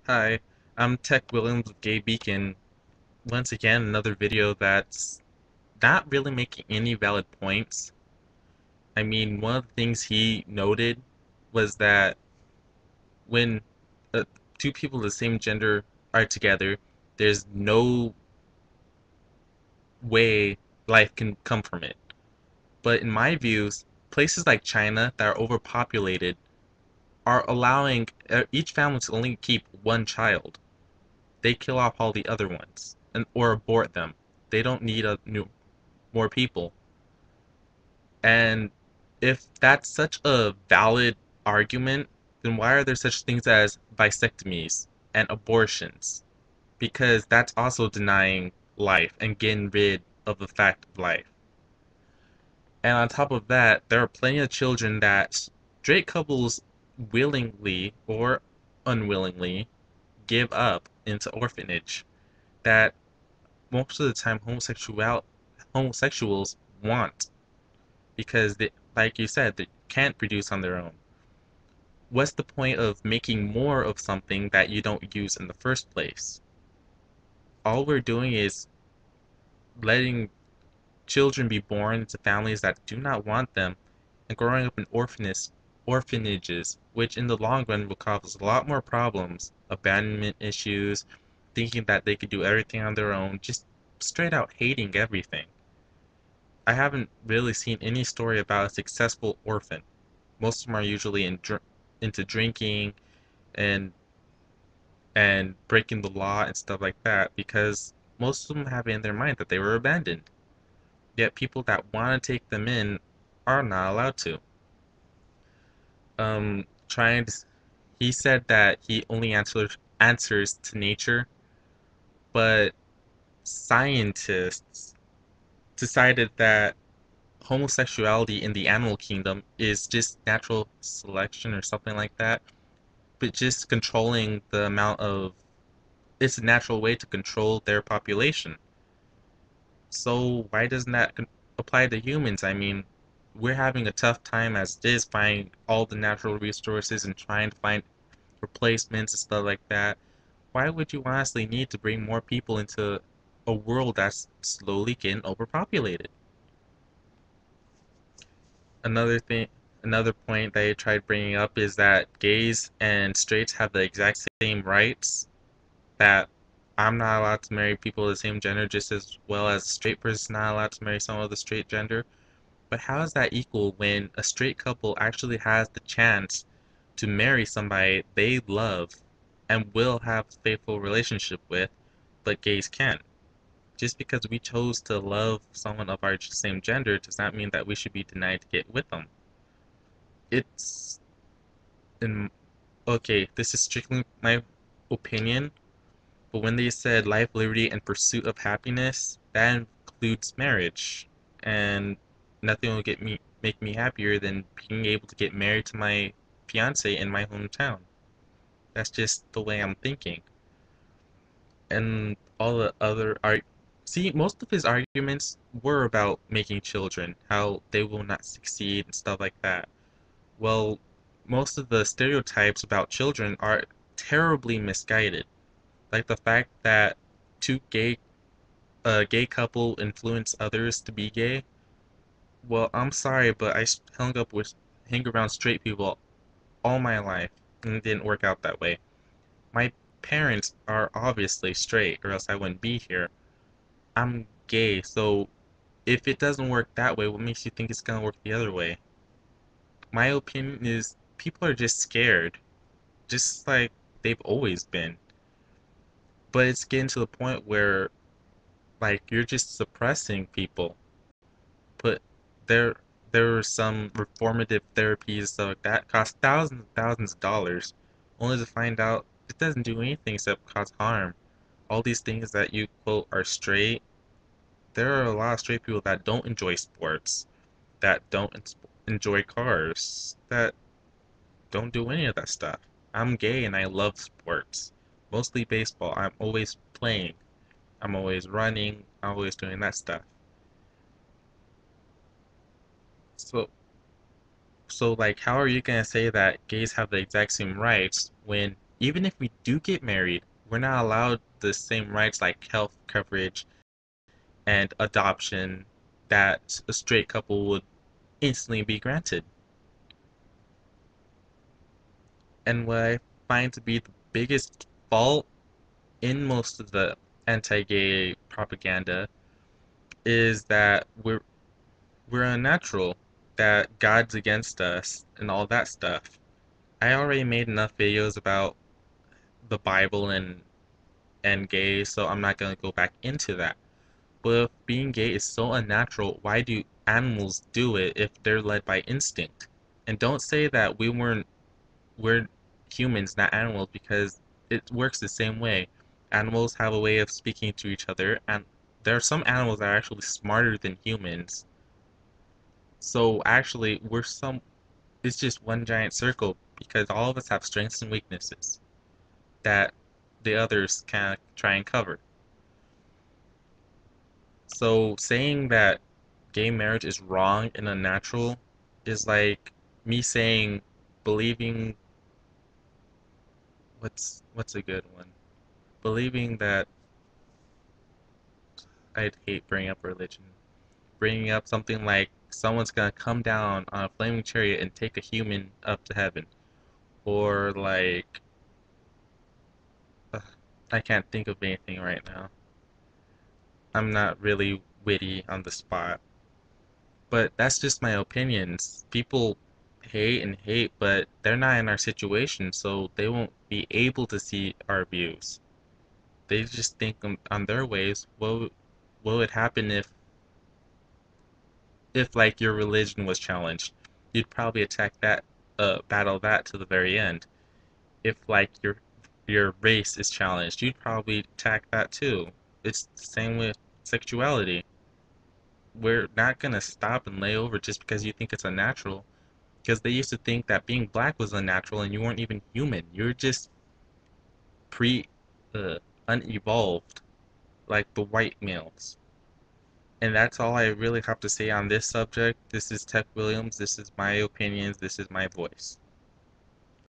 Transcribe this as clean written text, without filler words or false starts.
Hi, I'm Tech Williams with Gay Beacon. Once again, another video that's not really making any valid points. I mean, one of the things he noted was that when uh, two people of the same gender are together, there's no way life can come from it. But in my views, places like China that are overpopulated are allowing each family to only keep one child. They kill off all the other ones and or abort them. They don't need more people. And if that's such a valid argument, then why are there such things as vasectomies and abortions? Because that's also denying life and getting rid of the fact of life. And on top of that, there are plenty of children that straight couples willingly or unwillingly give up into orphanage that most of the time homosexuals want because they, like you said, they can't produce on their own. What's the point of making more of something that you don't use in the first place? All we're doing is letting children be born into families that do not want them and growing up in orphanages, which in the long run will cause a lot more problems, abandonment issues, thinking that they could do everything on their own, just straight out hating everything. I haven't really seen any story about a successful orphan. Most of them are usually into drinking and breaking the law and stuff like that because most of them have it in their mind that they were abandoned. Yet people that want to take them in are not allowed to. Trying to, he said that he only answers to nature, but scientists decided that homosexuality in the animal kingdom is just natural selection or something like that, but just controlling the amount of it's a natural way to control their population. So why doesn't that apply to humans? I mean, we're having a tough time as it is finding all the natural resources and trying to find replacements and stuff like that. Why would you honestly need to bring more people into a world that's slowly getting overpopulated? Another thing, another point that I tried bringing up is that gays and straights have the exact same rights. That I'm not allowed to marry people of the same gender just as well as a straight person not allowed to marry someone of the straight gender. But how is that equal when a straight couple actually has the chance to marry somebody they love and will have a faithful relationship with, but gays can't? Just because we chose to love someone of our same gender does not mean that we should be denied to get with them. It's in okay, this is strictly my opinion, but when they said life, liberty, and pursuit of happiness, that includes marriage. And nothing will get me make me happier than being able to get married to my fiance in my hometown. That's just the way I'm thinking. And all the other art see, most of his arguments were about making children, how they will not succeed and stuff like that. Well, most of the stereotypes about children are terribly misguided. Like the fact that two gay a gay couple influence others to be gay. Well, I'm sorry, but hung around straight people all my life, and it didn't work out that way. My parents are obviously straight, or else I wouldn't be here. I'm gay, so if it doesn't work that way, what makes you think it's gonna work the other way? My opinion is people are just scared, just like they've always been. But it's getting to the point where like you're just suppressing people. But there there are some reformative therapies stuff like that cost thousands and thousands of dollars, only to find out it doesn't do anything except cause harm. All these things that you quote are straight, there are a lot of straight people that don't enjoy sports, that don't enjoy cars, that don't do any of that stuff. I'm gay and I love sports, mostly baseball. I'm always playing, I'm always running, I'm always doing that stuff. So like, how are you gonna say that gays have the exact same rights when even if we do get married, we're not allowed the same rights like health coverage and adoption that a straight couple would instantly be granted. And what I find to be the biggest fault in most of the anti-gay propaganda is that we're unnatural, that God's against us and all that stuff. I already made enough videos about the Bible and gay, so I'm not gonna go back into that. But if being gay is so unnatural, why do animals do it if they're led by instinct? And don't say that we're humans, not animals, because it works the same way. Animals have a way of speaking to each other, and there are some animals that are actually smarter than humans. So actually, it's just one giant circle because all of us have strengths and weaknesses that the others can try and cover. So saying that gay marriage is wrong and unnatural is like me saying believing what's a good one? Believing that I'd hate bringing up religion. Bringing up something like someone's gonna come down on a flaming chariot and take a human up to heaven. Or like ugh, I can't think of anything right now. I'm not really witty on the spot. But that's just my opinions. People hate and hate, but they're not in our situation, so they won't be able to see our views. They just think on their ways. What would happen if like your religion was challenged? You'd probably attack that, battle that to the very end. If like your race is challenged, you'd probably attack that too. It's the same with sexuality. We're not gonna stop and lay over just because you think it's unnatural. Because they used to think that being black was unnatural and you weren't even human. You're just pre uh, unevolved like the white males. And that's all I really have to say on this subject. This is Tech Williams. This is my opinions. This is my voice.